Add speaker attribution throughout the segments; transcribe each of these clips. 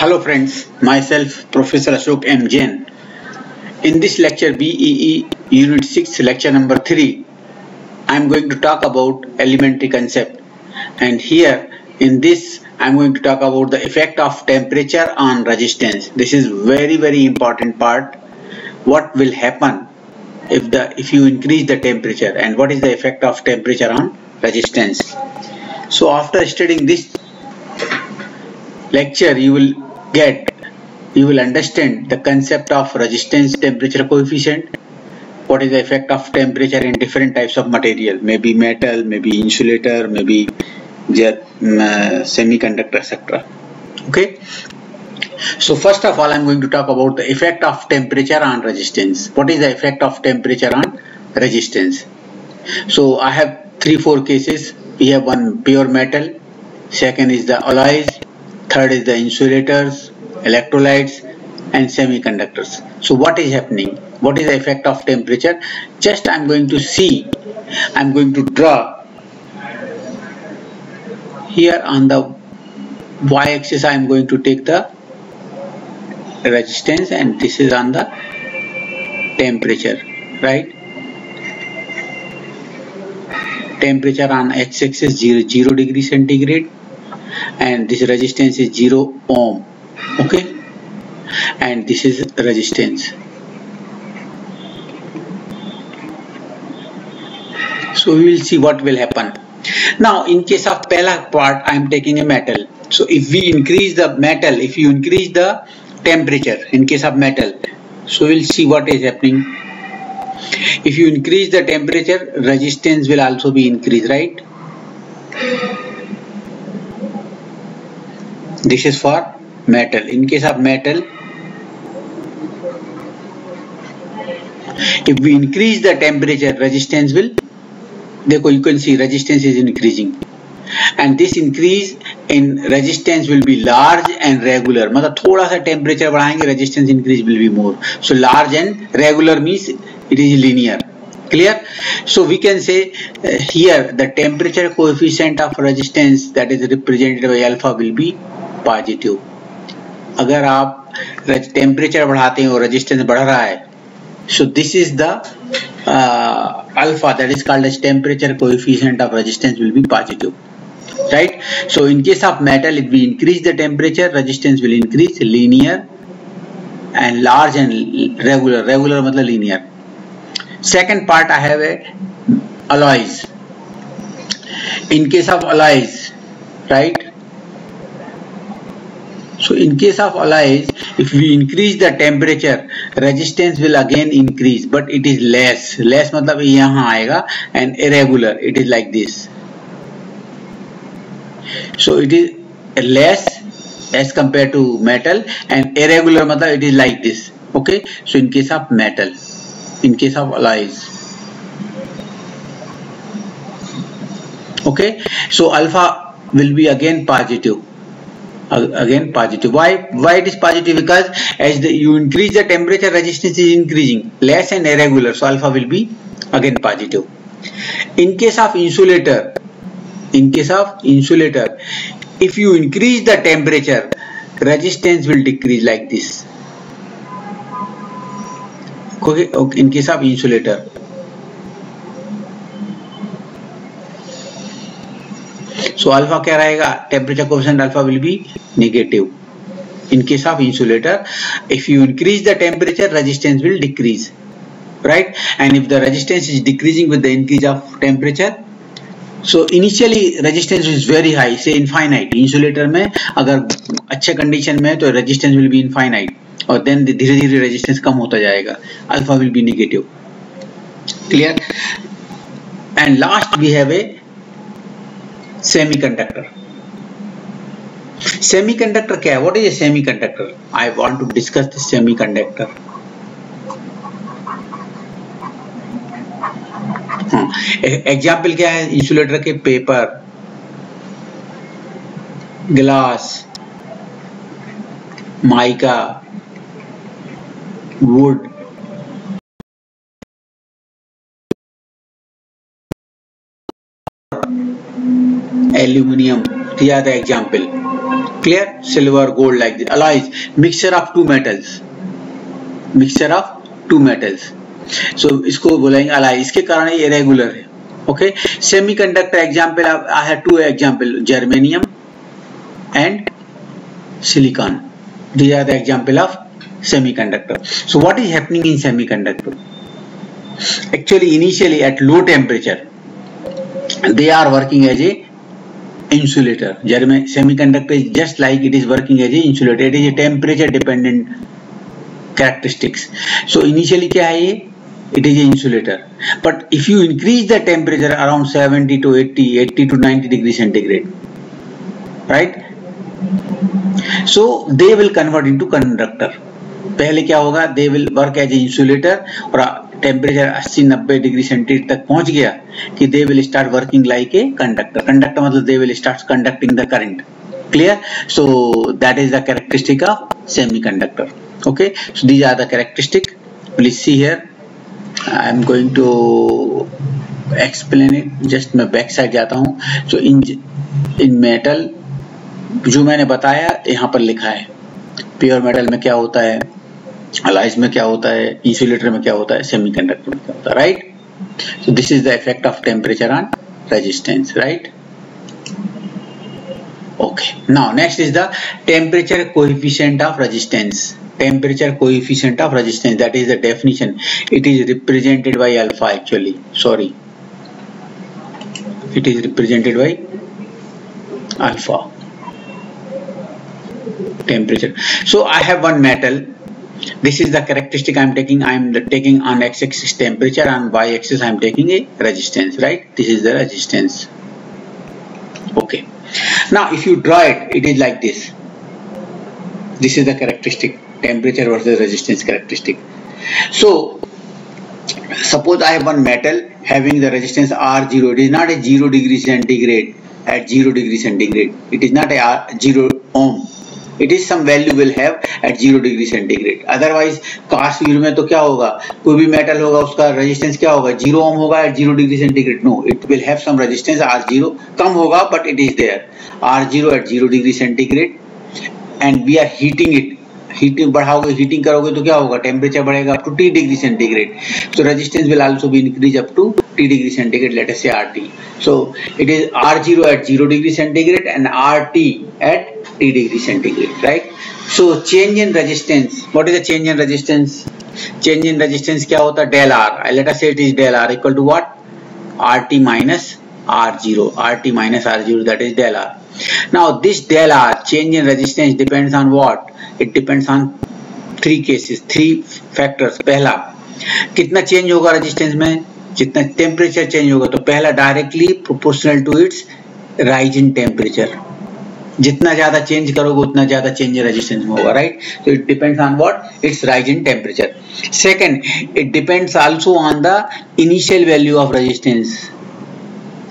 Speaker 1: Hello friends, myself Professor Ashok M. Jain. In this lecture BEE Unit 6 lecture number 3, I am going to talk about elementary concept, and here in this I am going to talk about the effect of temperature on resistance. This is very important part. What will happen if you increase the temperature, and what is the effect of temperature on resistance? So after studying this lecture you will understand the concept of resistance temperature coefficient, what is the effect of temperature in different types of material, maybe metal, maybe insulator, maybe semiconductor, etc. Okay, so first of all I am going to talk about the effect of temperature on resistance. What is the effect of temperature on resistance? So I have 3-4 cases. We have one pure metal, second is the alloys, third is the insulators, electrolytes and semiconductors. So what is happening? What is the effect of temperature? Just I am going to draw here on the y-axis. I am going to take the resistance and this is on the temperature, right? Temperature on x-axis 0 degree centigrade and this resistance is 0 ohm. Okay, and this is resistance. So we will see what will happen. Now in case of pehla part I am taking a metal. So if we increase the metal, if you increase the temperature in case of metal, so we will see what is happening. If you increase the temperature, resistance will also be increased, right? This is for metal. In case of metal, if we increase the temperature, resistance will, you can see resistance is increasing, and this increase in resistance will be large and regular. मतलब थोड़ा सा temperature बढ़ाएंगे, resistance increase will be more. So large and regular means it is linear. Clear? So we can say here the temperature coefficient of resistance, that is represented by alpha, will be positive. अगर आप temperature बढ़ाते हैं और resistance बढ़ रहा है, so this is the alpha, that is called as temperature coefficient of resistance, will be positive, right? So in case of metal, if we increase the temperature, resistance will increase linear and large and regular. Regular मतलब linear. Second part I have a alloys. In case of alloys, right? So in case of alloys, if we increase the temperature, resistance will again increase, but it is less. Less मतलब यहाँ आएगा, and irregular. It is like this. So it is less as compared to metal, and irregular मतलब it is like this. Okay. So in case of metal, in case of alloys. Okay. So alpha will be again positive. Again positive. Why it is positive? Because as you increase the temperature, resistance is increasing, less and irregular, so alpha will be again positive. In case of insulator, if you increase the temperature, resistance will decrease like this. Okay, in case of insulator. So alpha क्या रहेगा? Temperature coefficient alpha will be negative. In case of insulator, if you increase the temperature, resistance will decrease, right? And if the resistance is decreasing with the increase of temperature, so initially resistance is very high, say infinite. Insulator में अगर अच्छे condition में तो resistance will be infinite, और then धीरे-धीरे resistance कम होता जाएगा. Alpha will be negative. Clear? And last we have a semiconductor. Semiconductor क्या है? What is a semiconductor? I want to discuss the semiconductor. Example क्या है? इंसुलेटर के paper, glass, mica, would, aluminium, these are the example. Clear? Silver, gold, like this. Alloys, mixture of two metals. Mixture of two metals. So इसको बोलेंगे alloy. इसके कारण ये irregular है. Okay. Semiconductor example, I have two example: germanium and silicon. These are the example of semiconductor. So what is happening in semiconductor? Actually, initially at low temperature, they are working as a insulator. Semiconductor is just like it is working as a insulator. It is a temperature dependent characteristics. So initially क्या है ये? It is an insulator. But if you increase the temperature around 70 to 80 to 90 degrees centigrade, right? So they will convert into conductor. पहले क्या होगा? They will work as an insulator और temperature 80-90 degree centigrade तक पहुंच गया कि they will start working like a conductor. Conductor मतलब they will start conducting the current. Clear? So that is the characteristic of semiconductor. Okay, so these are the characteristic. Please see here, I am going to explain it. Just मैं back side जाता हूं. सो इन metal जो मैंने बताया यहाँ पर लिखा है. प्योर मेटल में क्या होता है, alloys में क्या होता है, इंसुलेटर में क्या होता है, सेमीकंडक्टर में क्या होता है, right? So this is the effect of temperature on resistance, right? Okay, now next is the temperature coefficient of resistance. Temperature coefficient of resistance, that is the definition. It is represented by alpha. Actually sorry, it is represented by alpha. Temperature. So I have one metal. This is the characteristic I am taking. I am taking on x-axis temperature, and y-axis I am taking a resistance, right? This is the resistance. Okay. Now if you draw it, it is like this. This is the characteristic, temperature versus resistance characteristic. So suppose I have one metal having the resistance R0. It is not a 0 degree centigrade at 0 degree centigrade. It is not a 0 ohm. It is some value will have at 0 degree centigrade. Otherwise cast wheel में तो क्या होगा, कोई भी metal होगा उसका resistance क्या होगा, 0 ohm होगा at 0 degree centigrade. No, it will have some resistance R0. कम होगा but it is there. R0 at 0 degree centigrade and we are heating it. Heating बढ़ाओगे, हीटिंग करोगे तो क्या होगा, टेम्परेचर बढ़ेगा up to T degree centigrade. So resistance will also be increase up to T degree centigrade. Let us say RT. So it is R0 at 0 degree centigrade and RT at T degree centigrade, right? So change in resistance, what is the change in resistance? Change in resistance क्या होता है, del R. Let us say it is del R equal to what, RT minus R0. RT minus R0, that is del R. Now this del R, change in resistance, depends on what? It depends on three cases, three factors. पहला, कितना change होगा resistance में, जितना temperature change होगा. तो पहला directly proportional to its rise in temperature. जितना ज्यादा चेंज करोगे उतना ज्यादा चेंज रेजिस्टेंस में होगा, right? So it depends on what? Its rise in temperature. Second, it depends also on the initial value of resistance.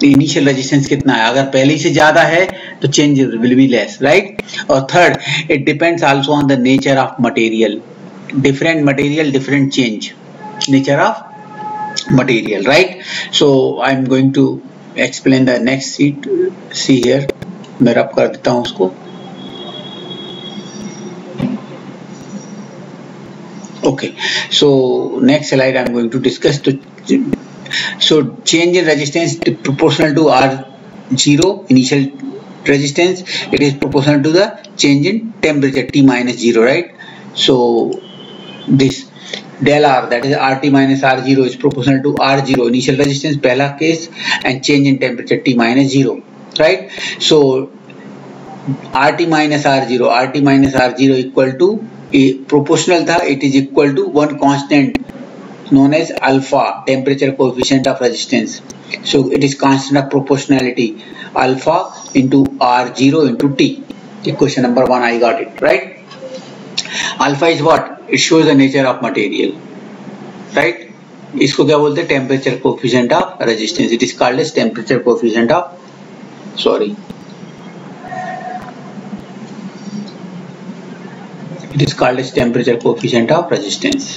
Speaker 1: Initial resistance कितना है, अगर पहले से ज्यादा है तो change will be less, right? और third, it depends also on the nature of material. Different material different change, nature of material, right? So I am going to explain the next sheet. See here, मैं rub कर देता हूं उसको. Okay, so next slide I am going to discuss. So change in resistance proportional to R0 initial resistance. It is proportional to the change in temperature T minus 0, right? So this del R, that is RT minus R0, is proportional to R0 initial resistance, पहला case, and change in temperature T minus 0, right? So RT minus R0 equal to proportional था, it is equal to one constant known as alpha, temperature coefficient of resistance. So it is constant of proportionality, alpha into R0 into T. Question number 1, I got it, right? Alpha is what? It shows the nature of material, right? इसको क्या बोलते हैं, temperature coefficient of resistance. It is called as temperature coefficient of, sorry, it is called as temperature coefficient of resistance.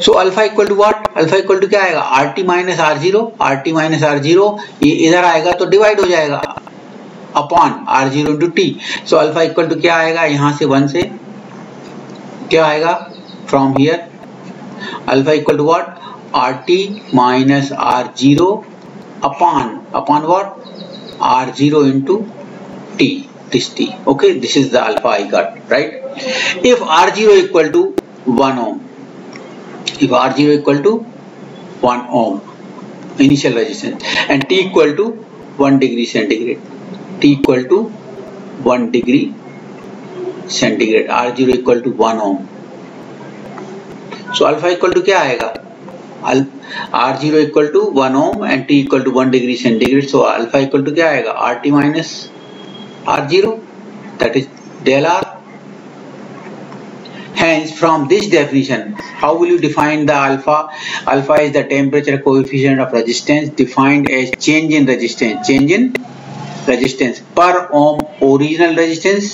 Speaker 1: So alpha equal to what, alpha equal to क्या आएगा, R T minus R zero, R T minus R zero, ये इधर आएगा तो divide हो जाएगा upon R zero into T. So alpha equal to क्या आएगा, यहां से 1 से क्या आएगा, from here alpha equal to what, R T minus R zero upon what, R zero into T, this t. Okay, this is the alpha I got, right? If R0 equal to 1 ohm, if R0 equal to 1 ohm initial resistance and T equal to 1 degree centigrade, T equal to 1 degree centigrade, R0 equal to 1 ohm. So alpha equal to क्या आएगा, R0 equal to 1 ohm and T equal to 1 degree centigrade. So alpha equal to क्या आएगा, RT minus R0, that is del R. Hence from this definition, how will you define the alpha? Alpha is the temperature coefficient of resistance defined as change in resistance per ohm original resistance.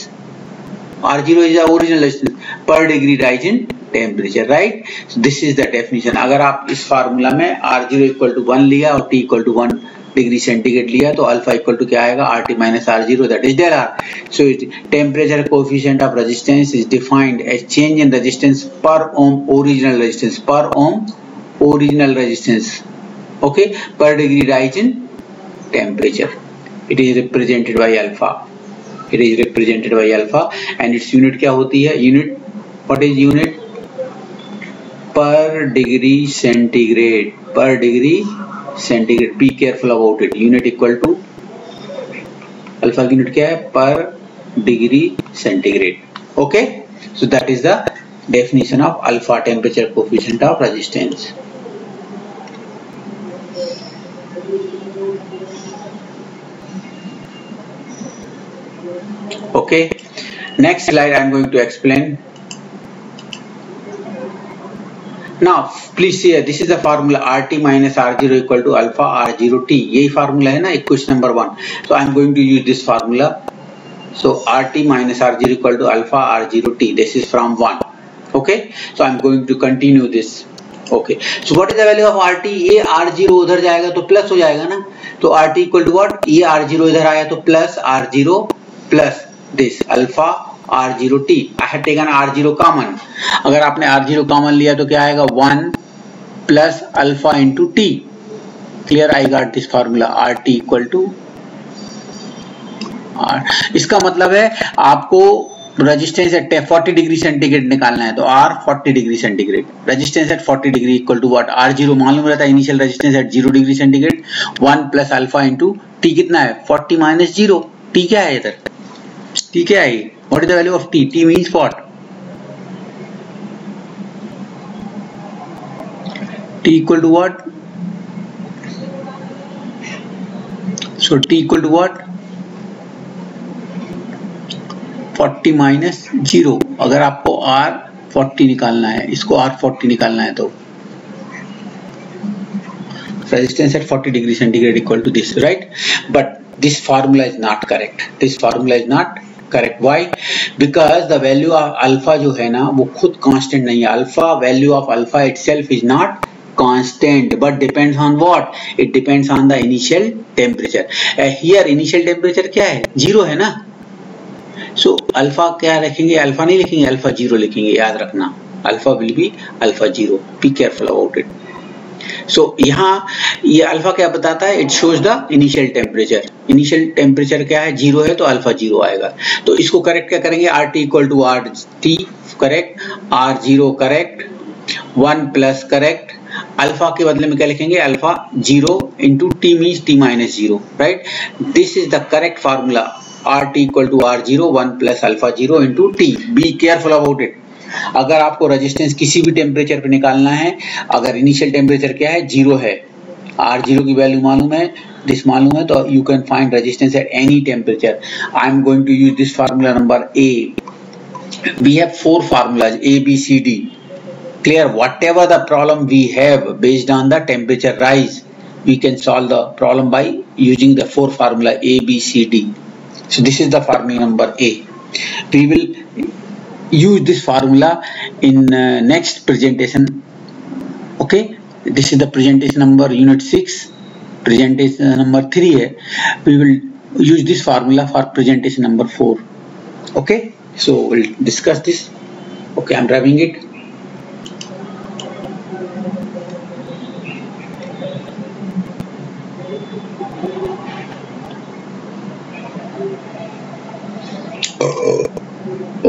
Speaker 1: R0 is the original resistance per degree rise in temperature, right? So this is the definition. अगर आप इस formula में R0 equal to 1 लिया और T equal to 1 degree centigrade लिया तो alpha equal to क्या आएगा, R T minus R zero, that is del R. So temperature coefficient of resistance is defined as change in resistance per ohm original resistance, per ohm original resistance, okay, per degree rise in temperature. It is represented by alpha, it is represented by alpha and its unit क्या होती है, unit, what is unit, per degree centigrade, पर degree centigrade. Be careful about it. Unit equal to alpha की unit क्या है, per degree centigrade. Okay, so that is the definition of alpha, temperature coefficient of resistance. Okay, next slide I am going to explain. Now please see, this is the formula RT minus R0 equal to alpha R0T. यही formula है ना equation number 1. So I am going to use this formula. So RT minus R0 equal to alpha R0T. This is from 1. Okay. So I am going to continue this. Okay. So what is the value of RT? ये R0 उधर जाएगा तो plus हो जाएगा ना. तो RT equal to what? ये R0 इधर आया तो plus R0 plus this alpha R0T. I had taken R0 common. अगर आपने R0 कॉमन लिया तो क्या आएगा, 1 plus alpha into T. Clear, I got this formula RT equal to R. इसका मतलब है आपको रेजिस्टेंस एट 40 डिग्री सेंटीग्रेड निकालना है तो R 40 degree centigrade, resistance at 40 degree equal to what, R0 मालूम रहता है initial resistance at 0 degree centigrade, 1 plus alpha into T कितना है, 40 माइनस 0. टी क्या है इधर, टी क्या है, what is the value of T? T means what? T equal to what? So T equal to what? 40 minus 0. अगर आपको R 40 निकालना है, इसको R 40 निकालना है तो resistance at 40 degree centigrade equal to this, right? But this formula is not correct. This formula is not correct. Why? Because the value of alpha जो है ना वो खुद constant नहीं है. Alpha, value of alpha itself is not constant but depends on what? It depends on the initial temperature. Here initial temperature क्या है, 0 है ना. So alpha क्या रखेंगे, alpha नहीं लिखेंगे, alpha 0 लिखेंगे. याद रखना, alpha will be alpha 0. Be careful about it. So यहाँ ये अल्फा क्या बताता है, it shows the initial temperature. Initial temperature क्या है, 0 है तो अल्फा 0 आएगा. तो इसको करेक्ट क्या करेंगे, R T equal to R T correct, R0 correct, 1 plus correct, alpha के बदले में क्या लिखेंगे, alpha 0 into T means T minus 0, right. This is the correct formula, R T equal to R0 1 plus alpha 0 into T. Be careful about it. अगर आपको resistance किसी भी temperature पे निकालना है, अगर इनिशियल टेम्परेचर क्या है, 0 है, R0 की वैल्यू मालूम है, दिस मालूम है, तो you can find resistance at any temperature. I am going to use this formula number A. We have 4 formulas A B C D. Clear, whatever the problem we have based on the temperature rise, we can solve the problem by using the 4 formula A B C D. So this is the formula number A. We will use this formula in next presentation Okay, this is the presentation number unit 6. Presentation number 3 है, we will use this formula for presentation number 4. Okay, so we'll discuss this. Okay, I'm driving it.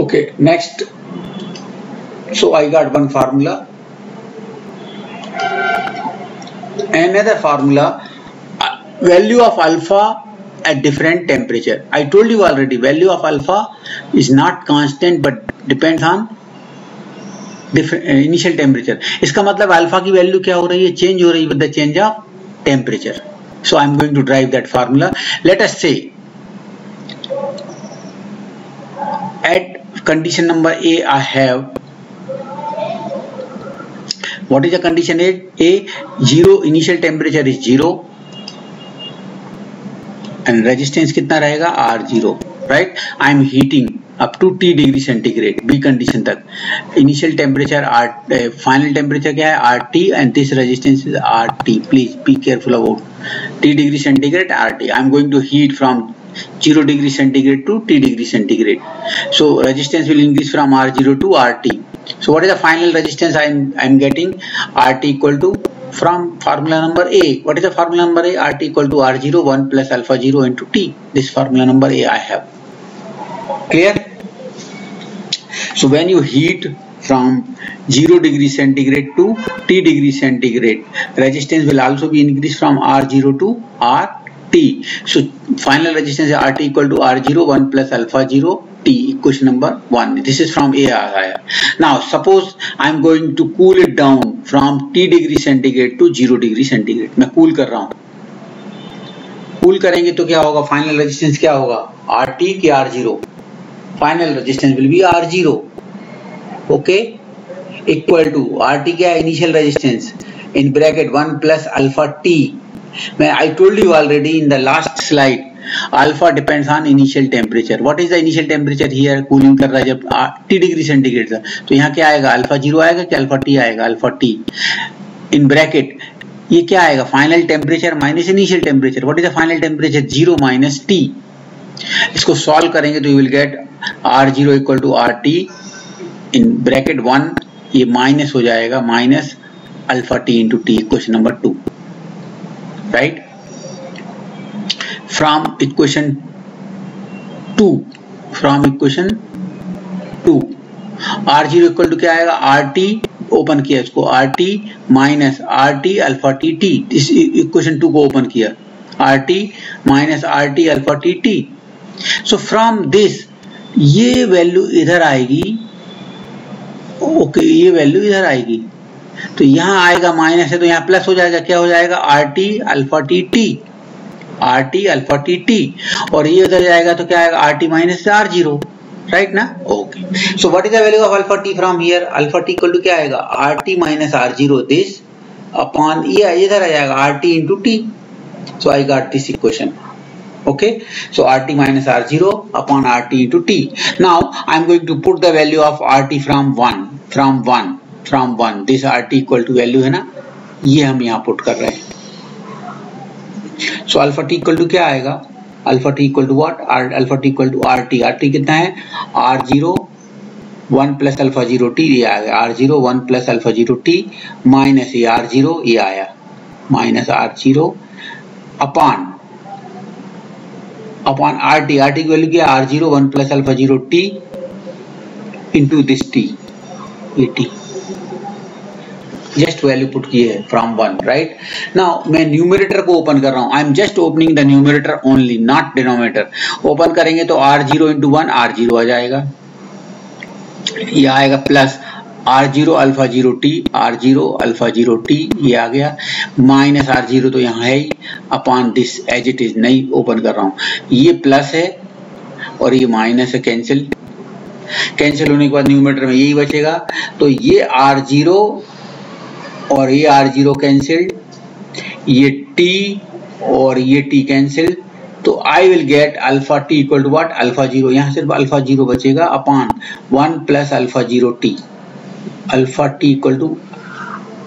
Speaker 1: Okay, next. So I got one formula. Another formula, value of alpha at different temperature. I told you already, value of alpha is not constant but depends on different initial temperature. इसका मतलब alpha की value क्या हो रही है, change हो रही है with the change of temperature. So I am going to drive that formula. Let us say at condition number A I have, what is the condition A? 0 initial temperature is 0 and resistance कितना रहेगा R0, right? I am heating up to T degree centigrade, B condition तक. Initial temperature R, final temperature क्या है RT and this resistance is RT. Please be careful about T degree centigrade RT. I am going to heat from 0 degree centigrade to T degree centigrade. So resistance will increase from R0 to RT. So what is the final resistance I am getting? RT equal to, from formula number A. What is the formula number A? RT equal to R0 1 plus alpha 0 into T. This formula number A I have. Clear? So when you heat from 0 degree centigrade to T degree centigrade, resistance will also be increased from R0 to RT. So final resistance is RT equal to R0 1 plus alpha 0 T. Equation number 1. This is from A. Now suppose I am going to cool it down from T degree centigrade to 0 degree centigrade. मैं cool कर रहा हूँ. Cool करेंगे तो क्या होगा? Final resistance क्या होगा? RT की R0. Final resistance will be R0. Okay, equal to RT क्या है? Initial resistance in bracket 1 plus alpha T. I told you already in the last slide, alpha depends on initial temperature. What is the initial temperature here? Cooling कर रहा है जब T degree centigrade था, तो यहाँ क्या आएगा? अल्फा 0 आएगा कि अल्फा T आएगा? Alpha T. In bracket ये क्या आएगा? Final temperature minus initial temperature. What is the final temperature? 0 minus T. इसको सॉल्व करेंगे तो you will get R0 equal to RT in bracket 1, ये माइनस हो जाएगा minus alpha T into T. Question number 2, right? From equation 2 R0 equal to क्या आएगा? RT, open किया इसको, RT minus RT alpha T T. इस equation 2 को open किया, RT minus RT alpha T T. So from this ये value इधर आएगी. ओके, ये वैल्यू इधर आएगी तो यहाँ आएगा माइनस है तो यहाँ प्लस हो जाएगा. क्या हो जाएगा? RT alpha T T, RT alpha T T. और ये उधर जाएगा तो क्या आएगा? RT माइनस R0, राइट ना? Okay, so what is the value of alpha T from here? Alpha T equal to क्या आएगा? RT minus R0 this upon ये इधर आ जाएगा RT into T. So I got this equation. Okay, so RT minus R0 upon RT into T. Now I am going to put the value of RT from 1. This RT equal to value है ना, ये हम यहाँ put कर रहे हैं. So alpha T equal to क्या आएगा? Alpha T equal to what? Alpha T equal to RT. RT कितना है? R0 1 plus alpha 0 T. ये आ गया R0 1 plus alpha 0 T minus ये R0, ये आया minus R0 upon RT. RT की वैल्यू क्या? R0 1 plus alpha 0 T into this T, ये T. जस्ट वैल्यू पुट की है फ्रॉम 1, राइट? नाउ मैं न्यूमरेटर को ओपन कर रहा हूं. आई am just opening the numerator only, not denominator. Open करेंगे तो R0 इंटू 1 R0 आ जाएगा, ये आएगा plus R0 alpha 0 T, R0 alpha 0 T, ये आ गया माइनस R0 तो यहाँ है ही upon this as it is. नहीं ओपन कर रहा हूँ, ये प्लस है और ये माइनस है. कैंसिल होने के बाद न्यूमरेटर में यही बचेगा. तो ये R0 और ये R0 कैंसिल्ड, ये T और ये T कैंसिल्ड. तो I will get alpha T equal to what? Alpha 0. यहाँ सिर्फ अल्फा 0 बचेगा upon 1 plus alpha 0 T. Alpha T equal to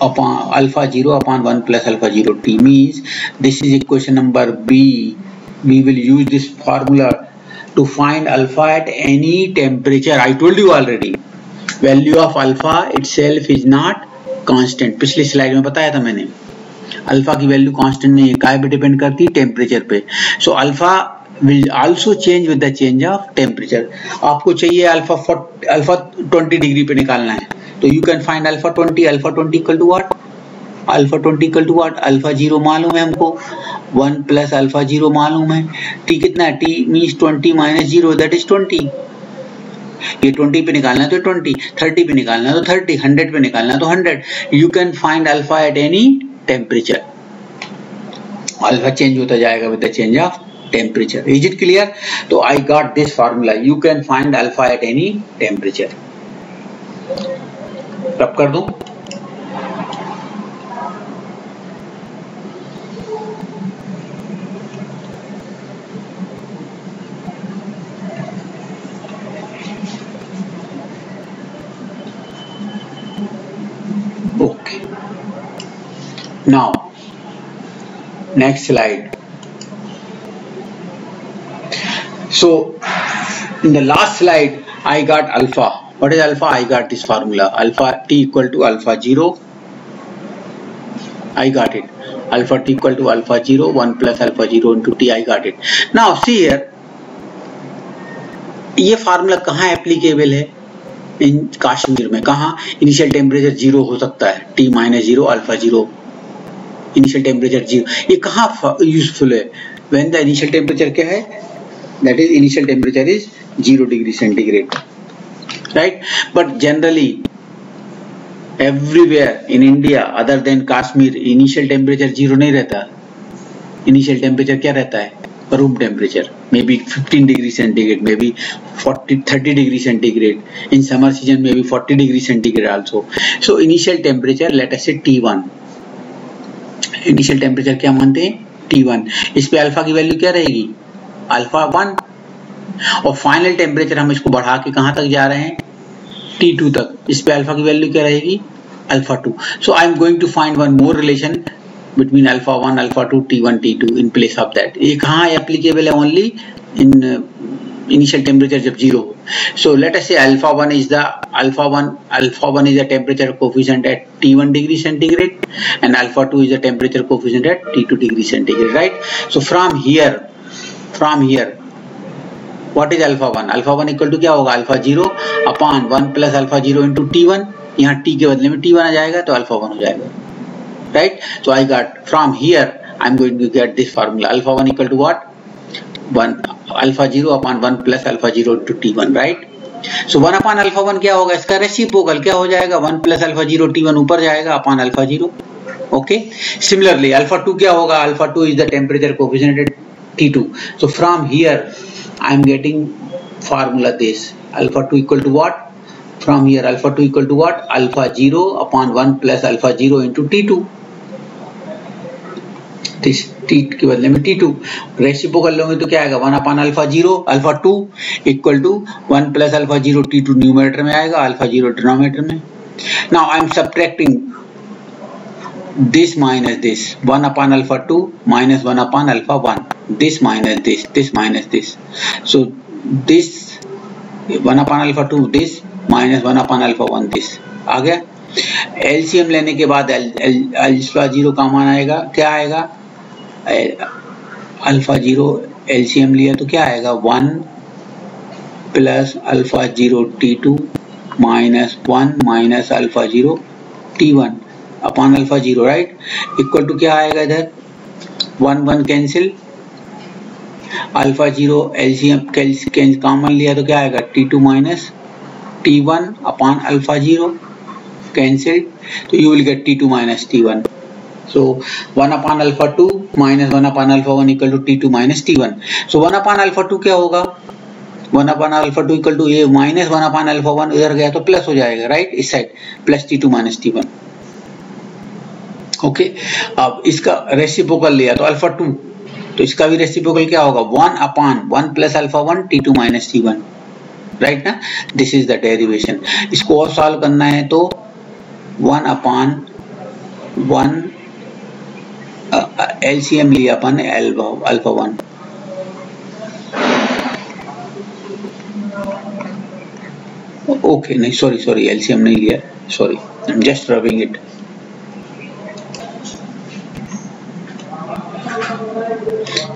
Speaker 1: upon alpha 0 upon 1 plus alpha 0 t means this is equation number B. We will use this formula to find alpha at any temperature. I told you already, value of alpha itself is not constant. पिछली slide में बताया था मैंने, alpha की value constant नहीं है, काय पे डिपेंड करती है? टेम्परेचर पे. So alpha will also change with the change of temperature. आपको चाहिए अल्फा 20 डिग्री पे निकालना है, तो you can find alpha 20. alpha 20 equal to what? alpha 20 equal to what? alpha 0 मालूम है हमको, 1 plus alpha 0 मालूम है. t कितना है? t means 20 minus 0, that is 20. ये 20 पे निकालना है तो 20, 30 पे निकालना है तो 30, 100 पे निकालना है तो 100. You can find alpha at any temperature. alpha change होता जाएगा with the change of temperature. Is it clear? So I got this formula. You can find alpha at any temperature. रब कर दूं? Okay. Now, next slide. So in the last slide I got alpha. What is alpha? I got this formula, alpha t equal to alpha 0. I got it. Alpha t equal to alpha 0, 1 plus alpha 0 into t. I got it. Now see here, ये formula कहाँ applicable है? इन कश्मीर में. कहाँ? Initial temperature 0 हो सकता है, t minus 0 alpha 0, initial temperature 0. ये कहाँ यूजफुल है? व्हेन द इनिशियल टेम्परेचर क्या है? That is initial temperature is 0 degree centigrade, right? But generally everywhere in India other than Kashmir initial temperature 0 नहीं रहता. Initial temperature क्या रहता है? Room temperature, maybe 15 degree centigrade, maybe 30 degree centigrade. In summer season maybe 40 degree centigrade also. So initial temperature, let us say T1. Initial temperature क्या मानते हैं? T1. इस पे अल्फा की वैल्यू क्या रहेगी? अल्फा 1. और फाइनल टेम्परेचर हम इसको बढ़ा के कहां तक जा रहे हैं? T2 तक. इस पे अल्फा की वैल्यू क्या रहेगी? Alpha 2. So I am going to find one more relation between alpha 1, alpha 2, T1, T2 in place of that. ये कहां एप्लीकेबल है? ओनली इन इनिशियल टेम्परेचर जब 0 हो. सो let us say alpha 1 is the temperature coefficient at T1 degree centigrade and alpha 2 is the temperature coefficient at T2 degree centigrade, right? So from here what is alpha 1? alpha 1 equal to क्या होगा? alpha 0 upon 1 plus alpha 0 into T1. यहाँ t के बदले में T1 आ जाएगा तो alpha 1 हो जाएगा, right? So I got from here I am going to get this formula, alpha 1 equal to what? 1 alpha 0 upon 1 plus alpha 0 into T1, right? So 1 upon alpha 1 क्या होगा? इसका रेसिप्रोकल क्या हो जाएगा? 1 plus alpha 0 T1 ऊपर जाएगा upon alpha 0. Okay. Similarly alpha 2 क्या होगा? alpha 2 is the temperature coefficient at T2. So from here I am getting formula this, alpha 2 equal to what? From here alpha 2 equal to what? Alpha 0 upon 1 plus alpha 0 into T2. this T के बदले में T2. Reciprocal लोगे तो क्या आएगा? 1 upon alpha 0, alpha 2 equal to 1 plus alpha 0 T2 numerator में आएगा, alpha 0 denominator में. Now I am subtracting this minus this, 1 upon alpha 2 minus 1 upon alpha 1, this minus this minus this. So this 1 upon alpha 2 this minus 1 upon alpha 1 this. आ गया? LCM लेने के बाद alpha 0 का मान आएगा, क्या आएगा? अल्फा 0 LCM लिया तो क्या आएगा? 1 plus alpha 0 T2 minus 1 minus alpha 0 T1 upon alpha 0, right? Equal to क्या आएगा इधर? 1 1 कैंसिल, अल्फा 0 LCM कॉमन लिया तो क्या आएगा? T2 minus T1 upon alpha 0 cancel, तो you will get T2 minus T1. So 1 upon alpha 2 minus 1 upon alpha 1 equal to T2 minus T1. So 1 upon alpha 2 क्या होगा? 1 अपॉन अल्फा 2 इक्वल टू ये minus 1 upon alpha 1 इधर गया तो plus हो जाएगा, right? इस side plus T2 minus T1. Okay. अब इसका रेसिप्रोकल लिया तो अल्फा 2, तो इसका भी रेसिप्रोकल क्या होगा? 1 upon 1 plus alpha 1 T2 minus T1, right ना? This is the derivation. इसको और सॉल्व करना है तो 1 अपॉन 1 LCM लिया अपन अल्फा 1, ओके नहीं सॉरी LCM नहीं लिया, sorry I am just rubbing it.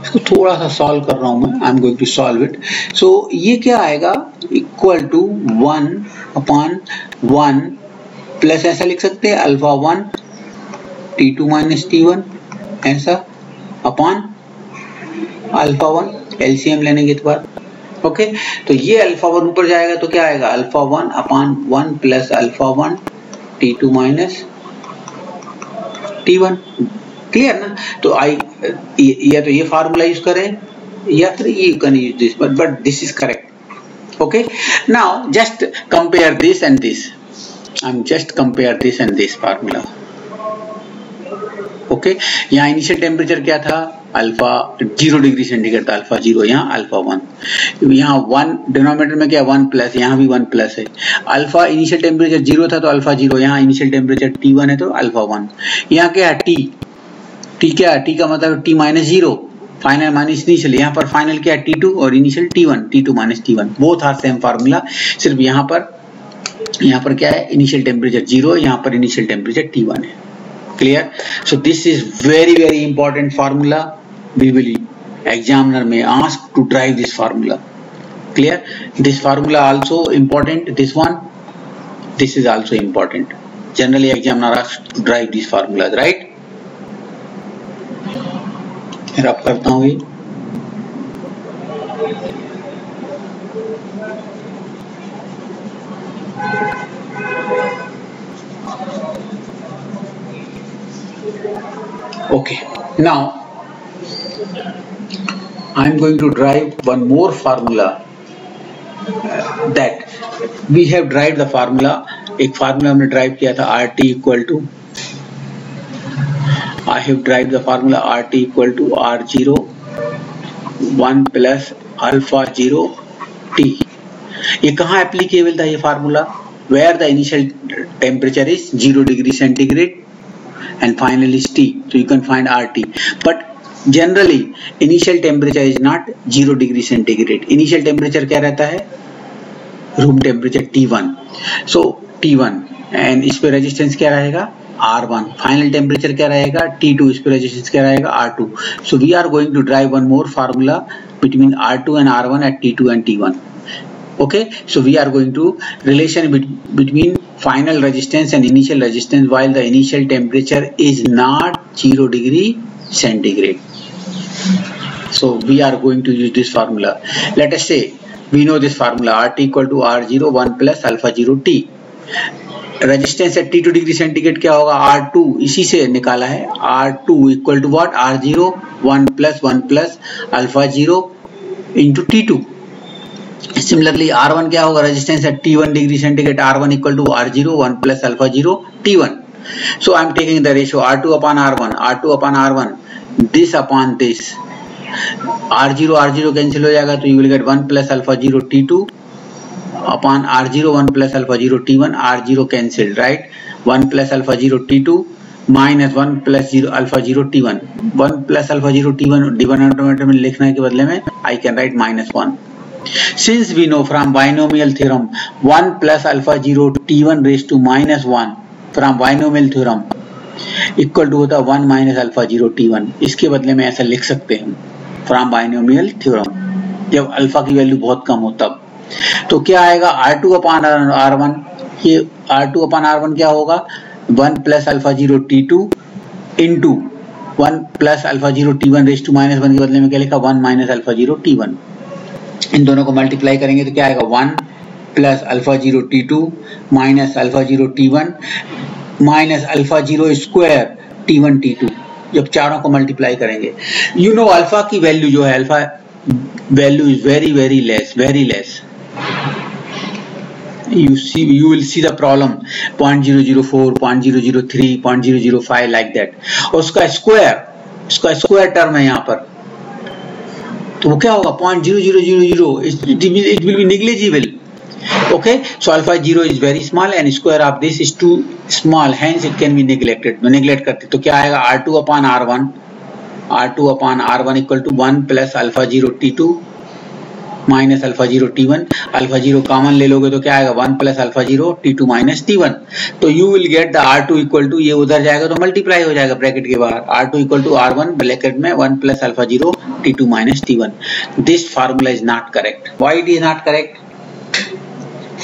Speaker 1: इसको थोड़ा सा सॉल्व कर रहा हूं मैं, I am going to solve it. So ये क्या आएगा, इक्वल टू 1/1 प्लस ऐसा लिख सकते हैं अल्फा 1 T2 माइनस T1 ऐसा अपॉन अल्फा 1 LCM लेने के बाद, ओके। तो ये अल्फा 1 ऊपर जाएगा तो क्या आएगा, alpha 1 upon 1 plus alpha 1 T2 minus T1, clear ना। तो या तो ये फार्मूला यूज करें या फिर you can use this, but this is correct, okay. Now just compare this and this, I am just compare this and this formula, okay. यहाँ initial temperature क्या था, अल्फा 0 डिग्री सेंटीग्रेड था, alpha 0, यहाँ alpha 1, यहाँ 1 denominator में क्या 1 plus, यहाँ भी 1 प्लस है। अल्फा इनिशियल टेम्परेचर 0 था तो अल्फा 0, यहाँ इनिशियल टेम्परेचर T1 है तो अल्फा 1। यहाँ क्या है टी क्या है, टी का मतलब T minus 0, final minus initial, यहाँ पर फाइनल क्या है T2 और initial T1, T2 minus T1, both are same formula, सिर्फ यहाँ पर क्या है, इनिशियल टेम्परेचर 0, यहाँ पर इनिशियल टेम्परेचर T1 है, clear. So this is very important formula, we will examiner में ask to drive this formula, clear. This formula also important, this is also important, generally examiner asks to drive these formulas, right। रब करता हूँ ये, okay। Now I am going to drive one more formula that we have derived the formula, एक formula हमने derive किया था RT equal to, I have derived the formula RT equal to R0 1 plus alpha 0 T। ये कहाँ applicable था ये formula, where the initial temperature is 0 degree centigrade and final is T, so you can find RT, but generally initial temperature is not 0 degree centigrade, initial temperature क्या रहता है, room temperature T1, so T1, and इस पे resistance क्या रहेगा R1, final temperature क्या रहेगा T2, इस पे रेजिस्टेंस क्या रहेगा R2। So we are going to drive one more formula between R2 and R1 at T2 and T1, okay. So we are going to relation between final resistance and initial resistance while the initial temperature is not 0 degree centigrade. So we are going to use this formula, let us say we know this formula RT equal to R0 1 plus alpha 0 T, resistance at T2 degree centigrade क्या होगा R2, इसी से निकाला है, R2 equal to what, R0 1 plus alpha 0 into T2। Similarly R1 क्या होगा, resistance at T1 degree centigrade, R1 equal to R0 1 plus alpha 0 T1। So I am taking the ratio R2 upon R1, this upon this, R0 cancel हो जाएगा तो you will get 1 plus alpha 0 T2 upon R0 1 plus alpha 0 T1, R0 cancelled, right, 1 plus alpha 0 T2 minus 1 plus 0 alpha 0 T1, 1 plus alpha 0 T1 denominator में लिखने के बदले में I can write -1। Since we know from binomial theorem 1 plus alpha 0 T1 raised to -1 from binomial theorem equal to होता 1 minus alpha 0 T1, इसके बदले में ऐसा लिख सकते हैं from binomial theorem, जब अल्फा की वैल्यू बहुत कम हो तब। तो क्या आएगा R2 अपॉन R1, ये R2 अपॉन R1 क्या होगा, 1 plus alpha 0 T2 into 1 plus alpha 0 T1 raise to -1 के बदले में क्या लिखा, 1 माइनस अल्फा 0 T1। इन दोनों को मल्टीप्लाई करेंगे तो क्या आएगा, 1 plus alpha 0 T2 minus alpha 0 T1 minus alpha 0 square T1 T2। जब चारों को मल्टीप्लाई करेंगे, यू नो अल्फा की वैल्यू जो है, alpha value is very less. You will see the problem 0.004, 0.003, 0.005 like that, और उसका स्क्वायर टर्म है यहाँ पर, तो वो क्या होगा 0.0000, it will be negligible। Okay, so alpha 0 is very small and square of this is too small, hence it can be neglected. Neglect करते तो क्या आएगा, R2 upon R1, R2 upon R1 equal to 1 plus alpha 0 T2 minus alpha 0 T1. Alpha 0 common ले लोगे तो क्या आएगा, 1 plus alpha 0 T2 minus T1. तो you will get the R2 equal to, ये उधर जाएगा तो मल्टीप्लाई हो जाएगा ब्रैकेट के बाहर, R2 equal to R1 bracket में 1 plus alpha 0 T2 minus T1. This formula is not correct. Why it is not correct?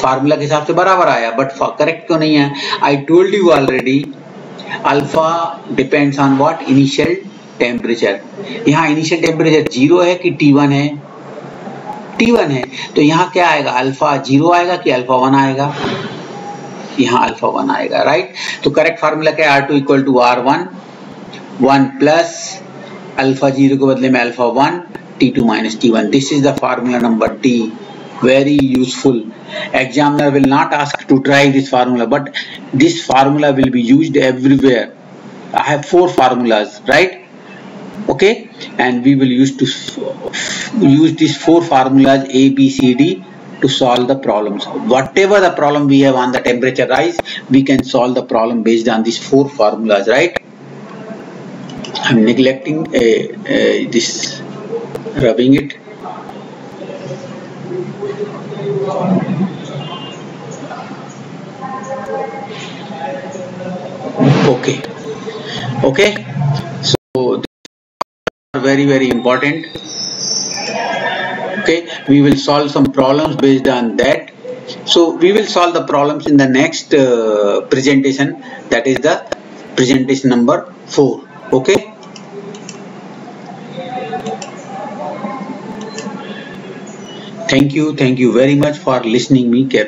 Speaker 1: Formula के हिसाब से बराबर आया बट करेक्ट क्यों नहीं है? I told you already, alpha depends on what, initial temperature. यहाँ इनिशियल टेम्परेचर 0 है कि T1 है? T1 है. तो यहाँ क्या आएगा, अल्फा 0 आएगा कि अल्फा 1 आएगा? यहाँ अल्फा 1 आएगा, राइट. तो करेक्ट फार्मूला क्या है, R2 equal to R1 1 plus alpha 0 के बदले में alpha 1 T2 minus T1. This is the formula number D. Very useful. Examiner will not ask to try this formula, but this formula will be used everywhere. I have 4 formulas, right? Okay, and we will use these 4 formulas A, B, C, D to solve the problems. Whatever the problem we have on the temperature rise, we can solve the problem based on these 4 formulas, right? I'm neglecting this, rubbing it. Okay, so very important. Okay, we will solve some problems based on that. So we will solve the problems in the next presentation, that is the presentation number 4. Okay, thank you very much for listening me carefully.